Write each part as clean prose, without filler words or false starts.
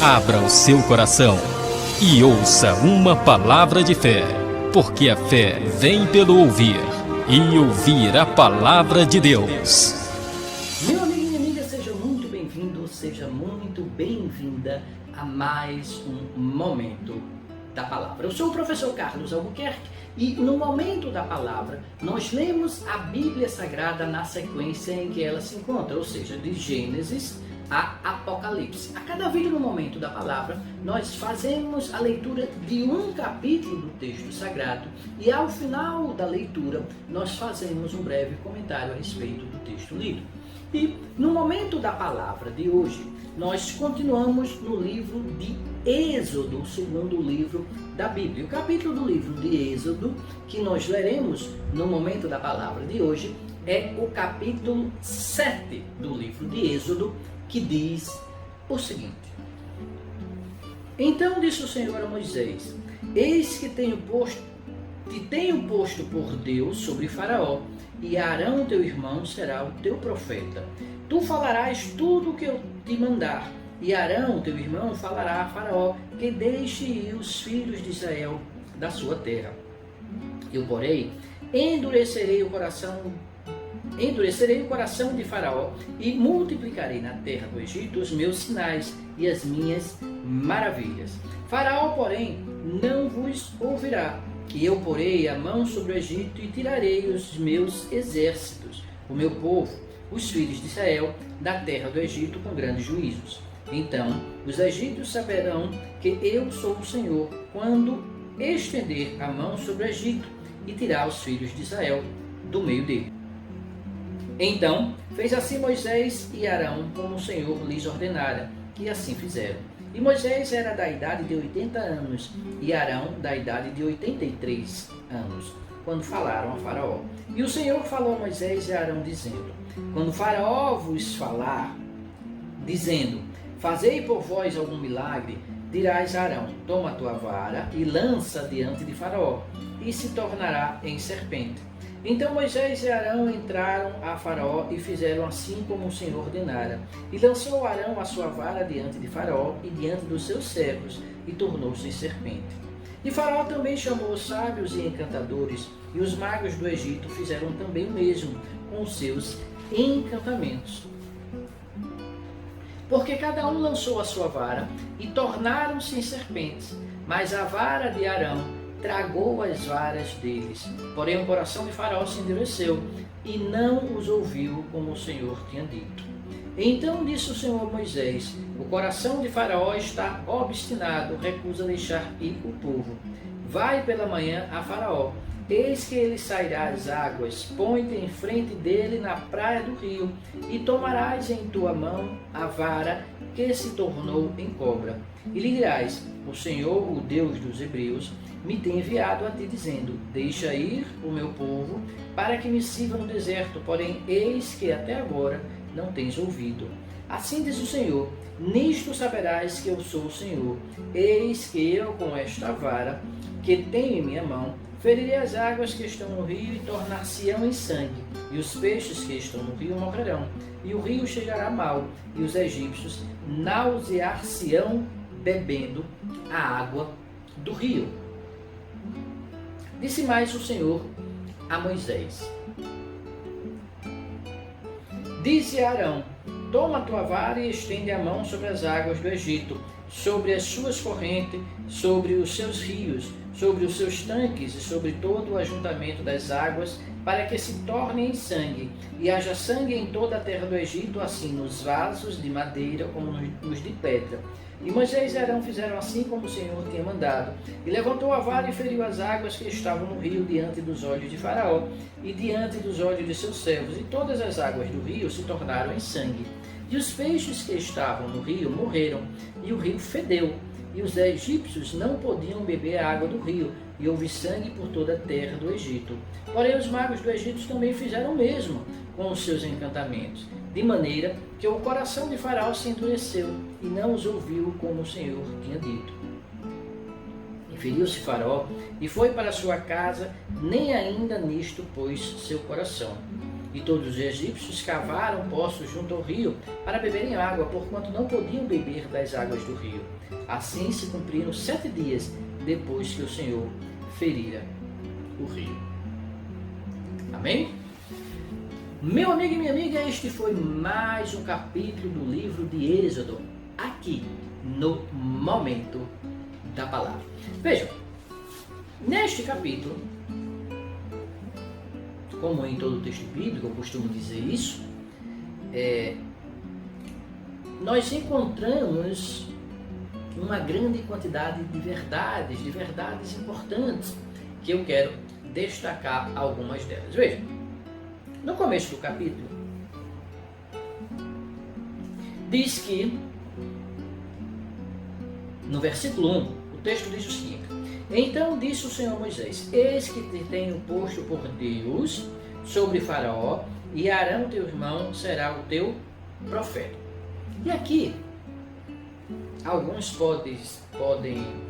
Abra o seu coração e ouça uma palavra de fé, porque a fé vem pelo ouvir, e ouvir a palavra de Deus. Meu amigo e minha amiga, seja muito bem-vindo, seja muito bem-vinda a mais um Momento da Palavra. Eu sou o professor Carlos Albuquerque e no Momento da Palavra nós lemos a Bíblia Sagrada na sequência em que ela se encontra, ou seja, de Gênesis a Apocalipse. A cada vídeo no Momento da Palavra nós fazemos a leitura de um capítulo do texto sagrado e ao final da leitura nós fazemos um breve comentário a respeito do texto lido. E no Momento da Palavra de hoje, nós continuamos no livro de Êxodo, o segundo livro da Bíblia. O capítulo do livro de Êxodo, que nós leremos no Momento da Palavra de hoje, é o capítulo 7 do livro de Êxodo, que diz o seguinte: Então disse o Senhor a Moisés: Eis que tenho posto por Deus sobre Faraó, e Arão teu irmão será o teu profeta. Tu falarás tudo o que eu te mandar, e Arão teu irmão falará a Faraó que deixe ir os filhos de Israel da sua terra. Eu, porém, endurecerei o coração de Faraó e multiplicarei na terra do Egito os meus sinais e as minhas maravilhas. Faraó, porém, não vos ouvirá, que eu porei a mão sobre o Egito e tirarei os meus exércitos, o meu povo, os filhos de Israel, da terra do Egito com grandes juízos. Então os egípcios saberão que eu sou o Senhor, quando estender a mão sobre o Egito e tirar os filhos de Israel do meio dele. Então fez assim Moisés e Arão, como o Senhor lhes ordenara, que assim fizeram. E Moisés era da idade de 80 anos, e Arão da idade de 83 anos, quando falaram a Faraó. E o Senhor falou a Moisés e a Arão, dizendo: Quando Faraó vos falar, dizendo: Fazei por vós algum milagre, dirás a Arão: Toma a tua vara e lança diante de Faraó, e se tornará em serpente. Então Moisés e Arão entraram a Faraó e fizeram assim como o Senhor ordenara. E lançou Arão a sua vara diante de Faraó e diante dos seus servos, e tornou-se em serpente. E Faraó também chamou os sábios e encantadores, e os magos do Egito fizeram também o mesmo com os seus encantamentos. Porque cada um lançou a sua vara, e tornaram-se em serpentes, mas a vara de Arão tragou as varas deles. Porém o coração de Faraó se endureceu, e não os ouviu como o Senhor tinha dito. Então disse o Senhor a Moisés: O coração de Faraó está obstinado, recusa deixar ir o povo. Vai pela manhã a Faraó, eis que ele sairá às águas, põe-te em frente dele na praia do rio, e tomarás em tua mão a vara que se tornou em cobra. E lhe dirás: O Senhor, o Deus dos Hebreus, me tem enviado a ti, dizendo: Deixa ir o meu povo, para que me sirva no deserto, porém eis que até agora não tens ouvido. Assim diz o Senhor: Nisto saberás que eu sou o Senhor. Eis que eu, com esta vara que tenho em minha mão, ferirei as águas que estão no rio e tornar-se-ão em sangue, e os peixes que estão no rio morrerão, e o rio chegará mal, e os egípcios nausear-se-ão bebendo a água do rio. Disse mais o Senhor a Moisés: Disse a Arão: Toma a tua vara e estende a mão sobre as águas do Egito, sobre as suas correntes, sobre os seus rios, sobre os seus tanques e sobre todo o ajuntamento das águas, para que se tornem em sangue, e haja sangue em toda a terra do Egito, assim nos vasos de madeira como nos de pedra. E Moisés e Arão fizeram assim como o Senhor tinha mandado. E levantou a vara e feriu as águas que estavam no rio diante dos olhos de Faraó e diante dos olhos de seus servos. E todas as águas do rio se tornaram em sangue. E os peixes que estavam no rio morreram, e o rio fedeu. E os egípcios não podiam beber a água do rio, e houve sangue por toda a terra do Egito. Porém os magos do Egito também fizeram o mesmo com os seus encantamentos, de maneira que o coração de Faraó se endureceu, e não os ouviu como o Senhor tinha dito. E feriu-se Faraó, e foi para sua casa, nem ainda nisto pôs seu coração. E todos os egípcios cavaram poços junto ao rio para beberem água, porquanto não podiam beber das águas do rio. Assim se cumpriram 7 dias depois que o Senhor ferira o rio. Amém? Meu amigo e minha amiga, este foi mais um capítulo do livro de Êxodo, aqui no Momento da Palavra. Vejam, neste capítulo, como em todo o texto bíblico, eu costumo dizer isso, nós encontramos uma grande quantidade de verdades importantes, que eu quero destacar algumas delas. Veja, no começo do capítulo, diz que, no versículo 1, o texto diz o seguinte: então disse o Senhor a Moisés: eis que te tenho posto por Deus sobre Faraó, e Arão teu irmão será o teu profeta. E aqui, alguns podem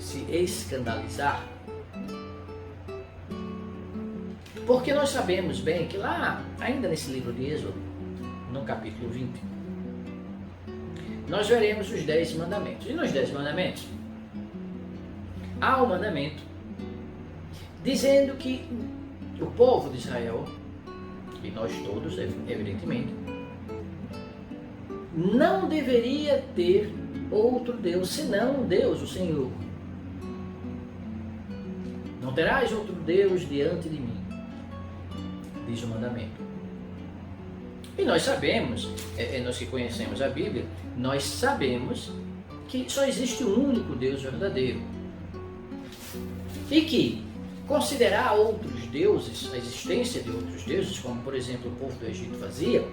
se escandalizar, porque nós sabemos bem que lá, ainda nesse livro de Êxodo, no capítulo 20, nós veremos os 10 mandamentos. E nos 10 mandamentos, há um mandamento dizendo que o povo de Israel, e nós todos, evidentemente, não deveria ter outro Deus senão Deus, o Senhor. Não terás outro Deus diante de mim, diz o mandamento. E nós sabemos, nós que conhecemos a Bíblia, nós sabemos que só existe um único Deus verdadeiro. E que considerar outros deuses, a existência de outros deuses, como por exemplo o povo do Egito fazia,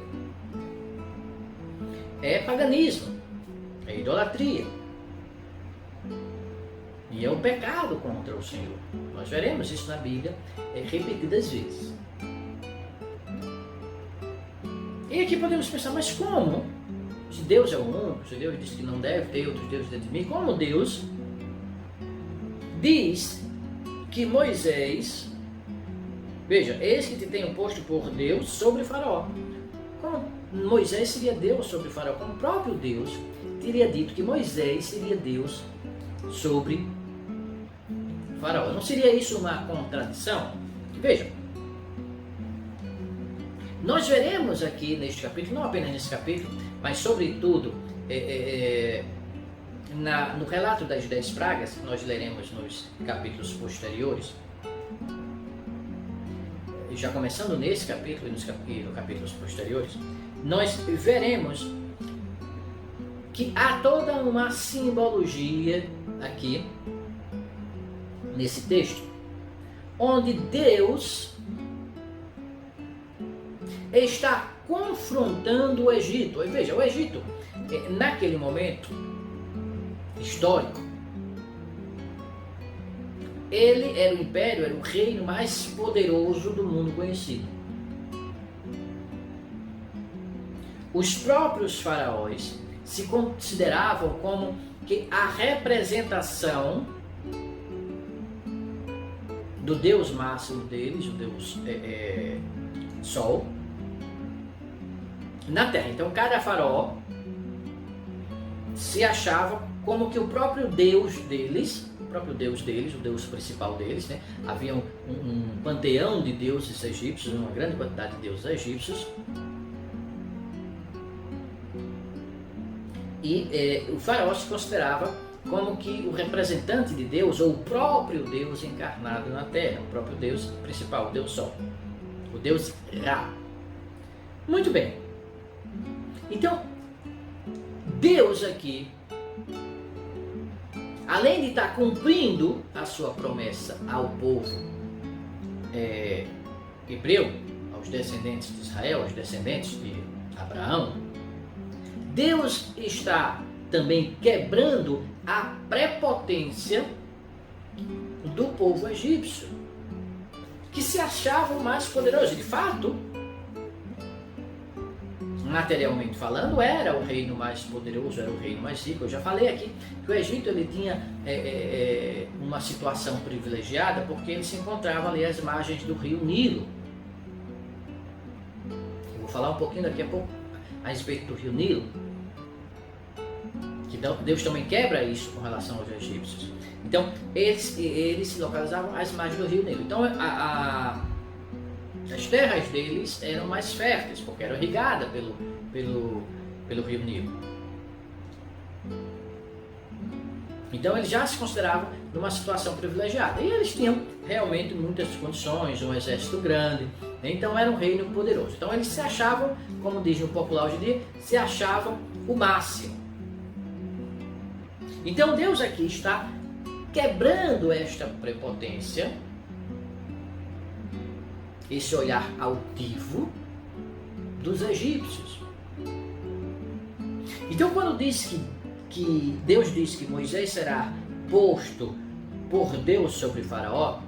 é paganismo, é idolatria. E é um pecado contra o Senhor. Nós veremos isso na Bíblia repetidas vezes. E aqui podemos pensar, mas como? Se Deus é o único, se Deus diz que não deve ter outros deuses dentro de mim, como Deus diz que Moisés, veja, eis que te tenho posto por Deus sobre Faraó. Como Moisés seria Deus sobre Faraó, como o próprio Deus teria dito que Moisés seria Deus sobre Faraó. Não seria isso uma contradição? Veja, nós veremos aqui neste capítulo, não apenas nesse capítulo, mas sobretudo no relato das 10 pragas, que nós leremos nos capítulos posteriores, já começando nesse capítulo e nos capítulos posteriores, nós veremos que há toda uma simbologia aqui, nesse texto, onde Deus está confrontando o Egito. E veja, o Egito, naquele momento histórico, ele era o império, era o reino mais poderoso do mundo conhecido. Os próprios faraós se consideravam como que a representação do Deus máximo deles, o Deus Sol, na Terra. Então cada faraó se achava como que o próprio Deus deles, o Deus principal deles, né? Havia um panteão de deuses egípcios, uma grande quantidade de deuses egípcios. E o faraó se considerava como que o representante de Deus, ou o próprio Deus encarnado na Terra, o próprio Deus principal, o Deus Sol, o Deus Ra. Muito bem. Então, Deus aqui, além de estar cumprindo a sua promessa ao povo hebreu, aos descendentes de Israel, aos descendentes de Abraão, Deus está também quebrando a prepotência do povo egípcio, que se achava o mais poderoso. De fato, materialmente falando, era o reino mais poderoso, era o reino mais rico. Eu já falei aqui que o Egito ele tinha uma situação privilegiada porque ele se encontrava ali às margens do rio Nilo. falar um pouquinho daqui a pouco a respeito do rio Nilo, que Deus também quebra isso com relação aos egípcios. Então, eles se localizavam às margens do rio Nilo. Então, as terras deles eram mais férteis, porque eram irrigadas pelo rio Nilo. Então, eles já se consideravam numa situação privilegiada. E eles tinham realmente muitas condições, um exército grande. Então, era um reino poderoso. Então, eles se achavam, como diz no popular hoje em dia, se achavam o máximo. Então, Deus aqui está quebrando esta prepotência, esse olhar altivo dos egípcios. Então, quando diz que Deus diz que Moisés será posto por Deus sobre Faraó,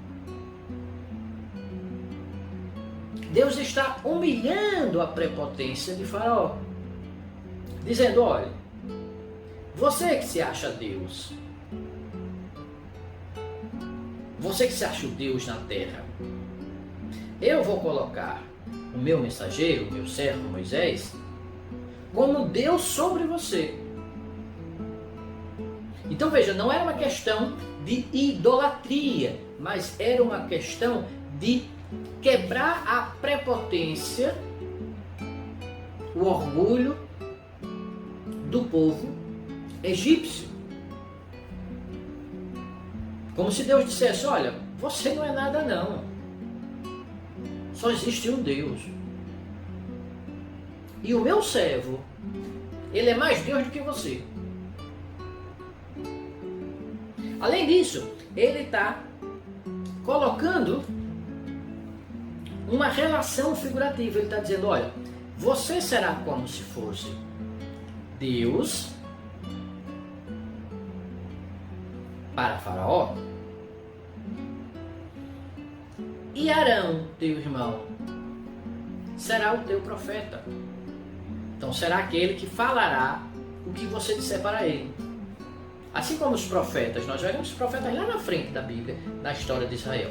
Deus está humilhando a prepotência de Faraó, dizendo: olha, você que se acha Deus, você que se acha o Deus na terra, eu vou colocar o meu mensageiro, o meu servo Moisés, como Deus sobre você. Então veja, não era uma questão de idolatria, mas era uma questão de quebrar a prepotência, o orgulho do povo egípcio. Como se Deus dissesse: olha, você não é nada não. Só existe um Deus. E o meu servo, ele é mais Deus do que você. Além disso, ele está colocando uma relação figurativa. Ele está dizendo: olha, você será como se fosse Deus para Faraó, e Arão, teu irmão, será o teu profeta. Então será aquele que falará o que você disser para ele. Assim como os profetas, nós veremos os profetas lá na frente da Bíblia, na história de Israel.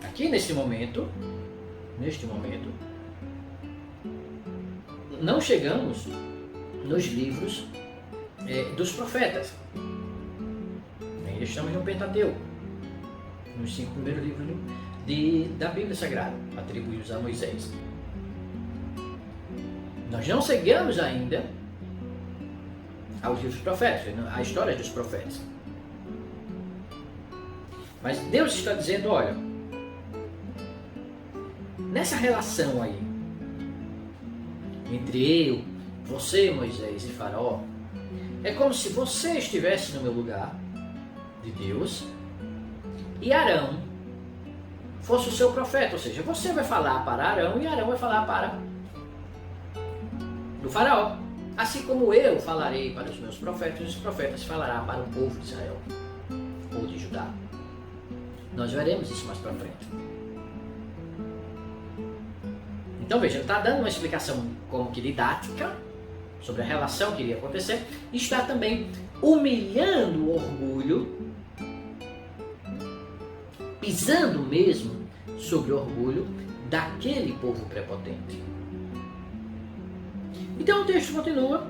Aqui neste momento, não chegamos nos livros dos profetas. Ainda estamos no Pentateuco, nos 5 primeiros livros da Bíblia Sagrada, atribuídos a Moisés. Nós não chegamos ainda aos livros dos profetas, à história dos profetas. Mas Deus está dizendo: olha, nessa relação aí, entre eu, você, Moisés e Faraó, é como se você estivesse no meu lugar, de Deus, e Arão fosse o seu profeta. Ou seja, você vai falar para Arão e Arão vai falar para do Faraó. Assim como eu falarei para os meus profetas, e os profetas falarão para o povo de Israel ou de Judá. Nós veremos isso mais para frente. Então veja, ele está dando uma explicação como que didática sobre a relação que iria acontecer, e está também humilhando o orgulho, pisando mesmo sobre o orgulho daquele povo prepotente. Então o texto continua,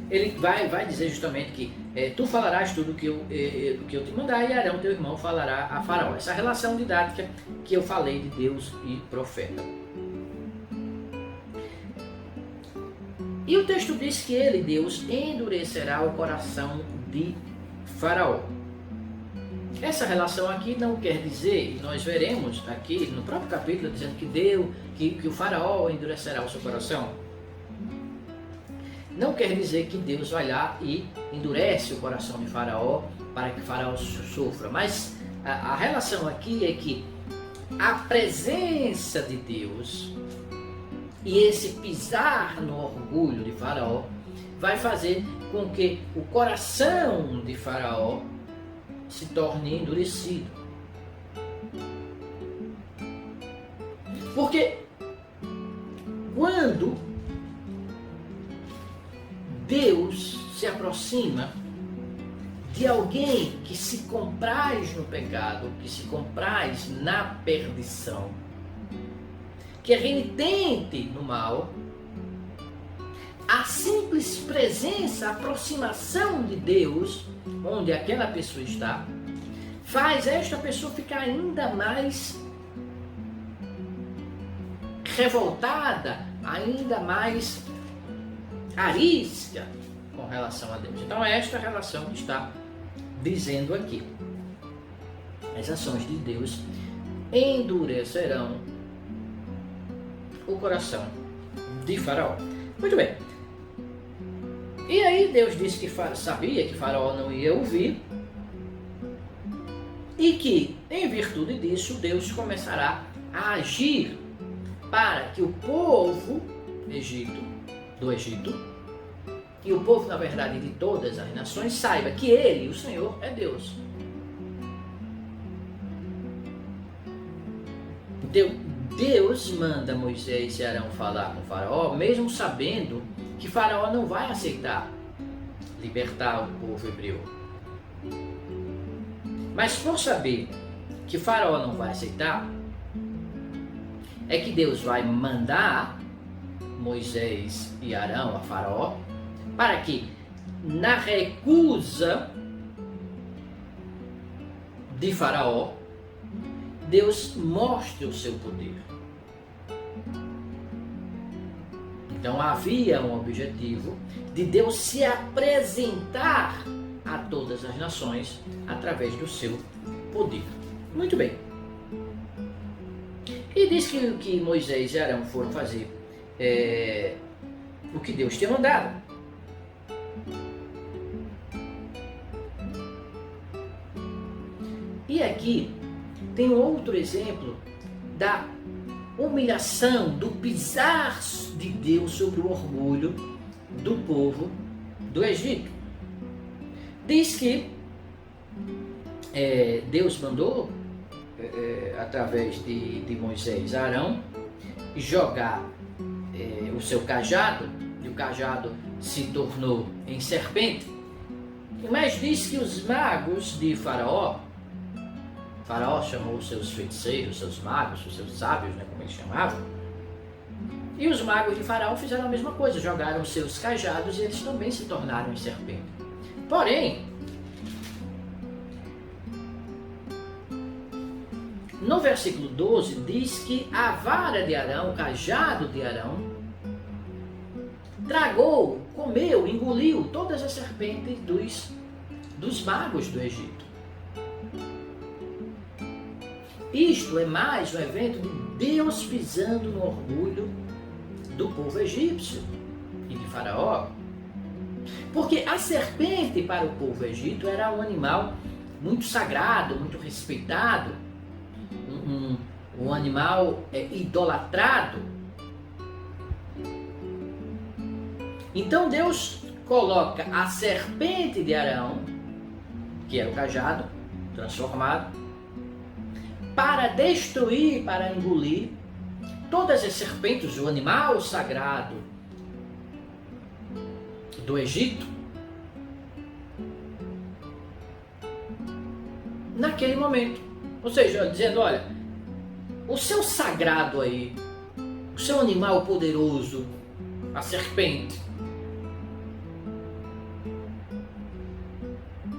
ele vai dizer justamente que tu falarás tudo o que eu te mandar, e Arão teu irmão falará a Faraó. Essa relação didática que eu falei de Deus e profeta. E o texto diz que ele, Deus, endurecerá o coração de Faraó. Essa relação aqui não quer dizer, e nós veremos aqui no próprio capítulo, dizendo que o Faraó endurecerá o seu coração. Não quer dizer que Deus vai lá e endurece o coração de Faraó para que Faraó sofra. Mas a relação aqui é que a presença de Deus e esse pisar no orgulho de Faraó vai fazer com que o coração de Faraó se torne endurecido. Porque quando Deus se aproxima de alguém que se compraz no pecado, que se compraz na perdição, que é renitente no mal, a simples presença, a aproximação de Deus, onde aquela pessoa está, faz esta pessoa ficar ainda mais revoltada, ainda mais arisca com relação a Deus. Então é esta relação que está dizendo aqui. As ações de Deus endurecerão o coração de Faraó. Muito bem. E aí Deus disse que sabia que Faraó não ia ouvir e que, em virtude disso, Deus começará a agir para que o povo do Egito, e o povo, na verdade, de todas as nações, saiba que Ele, o Senhor, é Deus. Deus manda Moisés e Arão falar com Faraó, mesmo sabendo que Faraó não vai aceitar libertar o povo hebreu. Mas por saber que Faraó não vai aceitar, é que Deus vai mandar Moisés e Arão a Faraó, para que na recusa de Faraó, Deus mostre o seu poder. Então havia um objetivo de Deus se apresentar a todas as nações através do seu poder. Muito bem. E diz que Moisés e Arão foram fazer o que Deus tinha mandado. E aqui tem outro exemplo da humilhação, do pisar de Deus sobre o orgulho do povo do Egito. Diz que Deus mandou, através de Moisés, Arão, jogar o seu cajado, e o cajado se tornou em serpente. Mas diz que os magos de Faraó chamou os seus feiticeiros, seus magos, os seus sábios, como eles chamavam, e os magos de Faraó fizeram a mesma coisa, jogaram os seus cajados e eles também se tornaram em serpente. Porém, no versículo 12 diz que a vara de Arão, o cajado de Arão, tragou, comeu, engoliu todas as serpentes dos magos do Egito. Isto é mais um evento de Deus pisando no orgulho do povo egípcio e de Faraó. Porque a serpente para o povo egito era um animal muito sagrado, muito respeitado, um animal idolatrado. Então Deus coloca a serpente de Arão, que era o cajado transformado, para destruir, para engolir todas as serpentes, o animal sagrado do Egito, naquele momento. Ou seja, dizendo, olha, o seu sagrado aí, o seu animal poderoso, a serpente,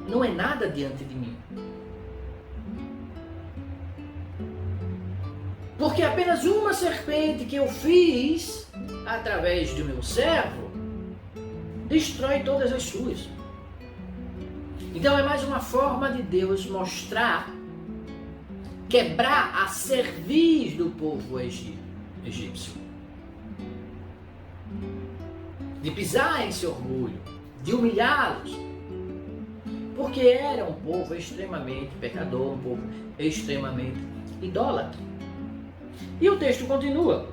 não é nada diante de mim. Porque apenas uma serpente que eu fiz através do meu servo destrói todas as suas. Então é mais uma forma de Deus mostrar, quebrar a cerviz do povo egípcio, de pisar em seu orgulho, de humilhá-los, porque era um povo extremamente pecador, um povo extremamente idólatra. E o texto continua,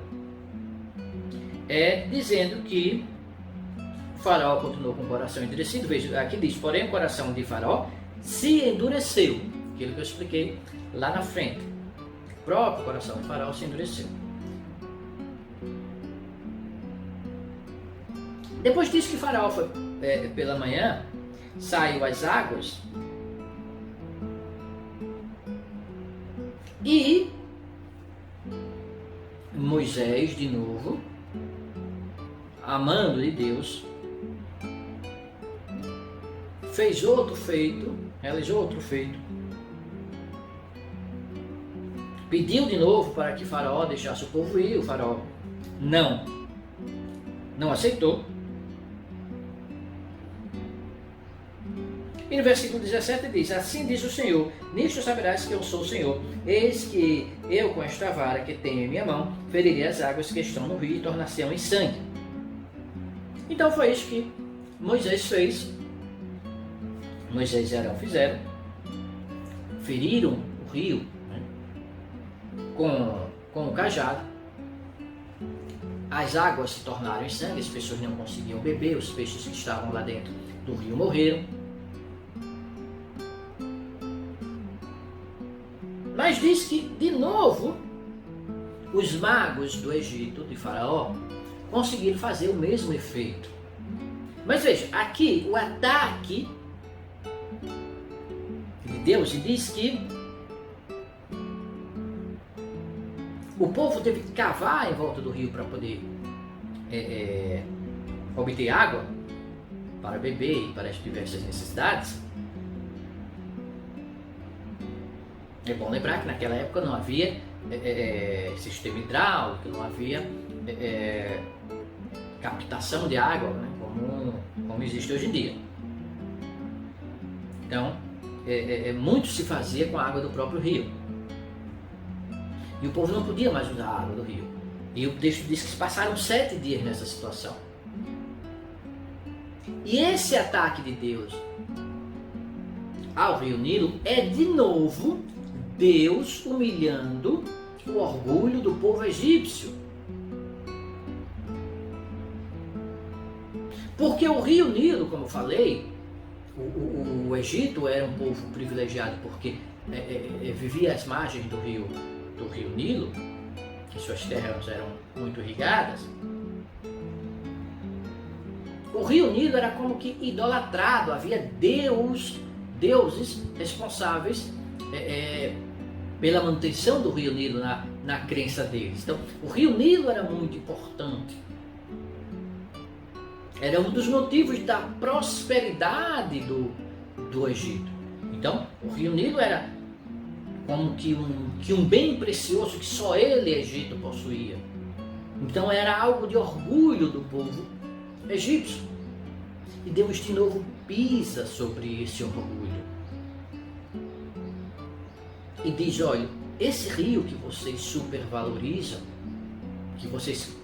dizendo que Faraó continuou com o coração endurecido. Veja, aqui diz, porém o coração de Faraó se endureceu, aquilo que eu expliquei lá na frente. O próprio coração de Faraó se endureceu. Depois disso que Faraó foi pela manhã, saiu às águas e Moisés, de novo, amando de Deus, fez outro feito, realizou outro feito, pediu de novo para que Faraó deixasse o povo ir. O Faraó não aceitou. E no versículo 17 diz: assim diz o Senhor, nisto saberás que eu sou o Senhor, eis que eu com esta vara que tenho em minha mão, ferirei as águas que estão no rio e tornar-se-ão em sangue. Então foi isso que Moisés fez. Moisés e Arão fizeram, feriram o rio, né, com o cajado. As águas se tornaram em sangue, as pessoas não conseguiam beber, os peixes que estavam lá dentro do rio morreram. Mas diz que, de novo, os magos do Egito, de Faraó, conseguiram fazer o mesmo efeito. Mas veja, aqui o ataque de Deus diz que o povo teve que cavar em volta do rio para poder obter água para beber e para as diversas necessidades. É bom lembrar que naquela época não havia sistema hidráulico, não havia captação de água, né, como existe hoje em dia. Então, muito se fazia com a água do próprio rio. E o povo não podia mais usar a água do rio. E o texto diz que se passaram 7 dias nessa situação. E esse ataque de Deus ao rio Nilo é de novo Deus humilhando o orgulho do povo egípcio. Porque o rio Nilo, como eu falei, o Egito era um povo privilegiado porque vivia às margens do rio Nilo, que suas terras eram muito irrigadas. O rio Nilo era como que idolatrado, havia deuses responsáveis pela manutenção do rio Nilo na crença deles. Então, o rio Nilo era muito importante. Era um dos motivos da prosperidade do Egito. Então, o rio Nilo era como que um bem precioso que só ele, Egito, possuía. Então, era algo de orgulho do povo egípcio. E Deus de novo pisa sobre esse orgulho. E diz: olha, esse rio que vocês supervalorizam, que vocês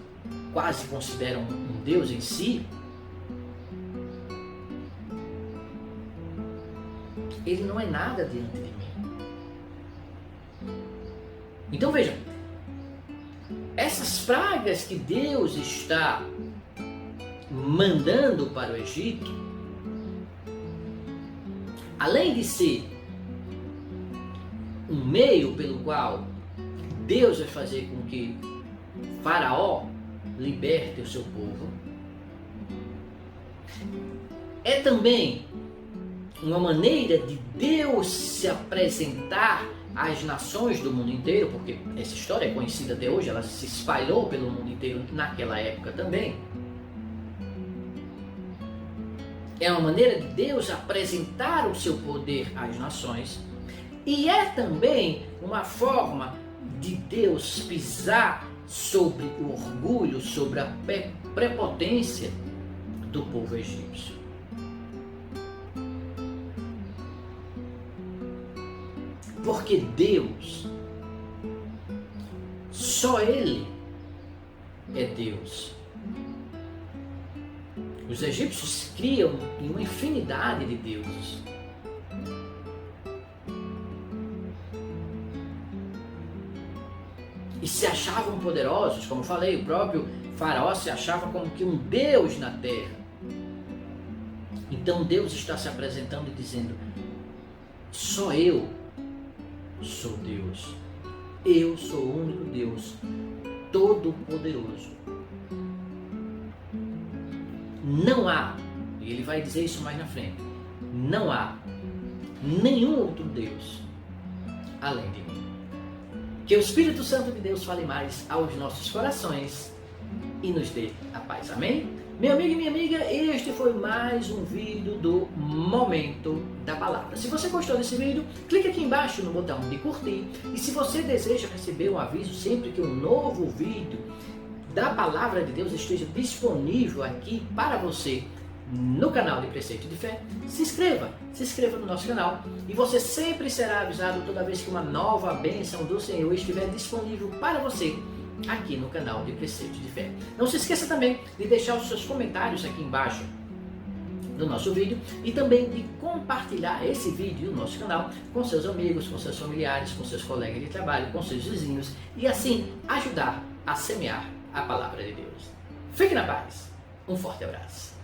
quase consideram um Deus em si, ele não é nada diante de mim. Então vejam, essas pragas que Deus está mandando para o Egito, além de ser um meio pelo qual Deus vai fazer com que Faraó liberte o seu povo, é também uma maneira de Deus se apresentar às nações do mundo inteiro, porque essa história é conhecida até hoje, ela se espalhou pelo mundo inteiro naquela época também. É uma maneira de Deus apresentar o seu poder às nações, e é também uma forma de Deus pisar sobre o orgulho, sobre a prepotência do povo egípcio. Porque Deus, só Ele é Deus. Os egípcios criam em uma infinidade de deuses. E se achavam poderosos, como falei, o próprio Faraó se achava como que um Deus na terra. Então Deus está se apresentando e dizendo: só eu sou Deus. Eu sou o único Deus, todo-poderoso. Não há, e ele vai dizer isso mais na frente, não há nenhum outro Deus além de mim. Que o Espírito Santo de Deus fale mais aos nossos corações e nos dê a paz. Amém? Meu amigo e minha amiga, este foi mais um vídeo do Momento da Palavra. Se você gostou desse vídeo, clique aqui embaixo no botão de curtir. E se você deseja receber um aviso sempre que um novo vídeo da Palavra de Deus esteja disponível aqui para você no canal de Preceito de Fé, se inscreva no nosso canal e você sempre será avisado toda vez que uma nova bênção do Senhor estiver disponível para você aqui no canal de Preceito de Fé. Não se esqueça também de deixar os seus comentários aqui embaixo no nosso vídeo e também de compartilhar esse vídeo no nosso canal com seus amigos, com seus familiares, com seus colegas de trabalho, com seus vizinhos e assim ajudar a semear a Palavra de Deus. Fique na paz. Um forte abraço.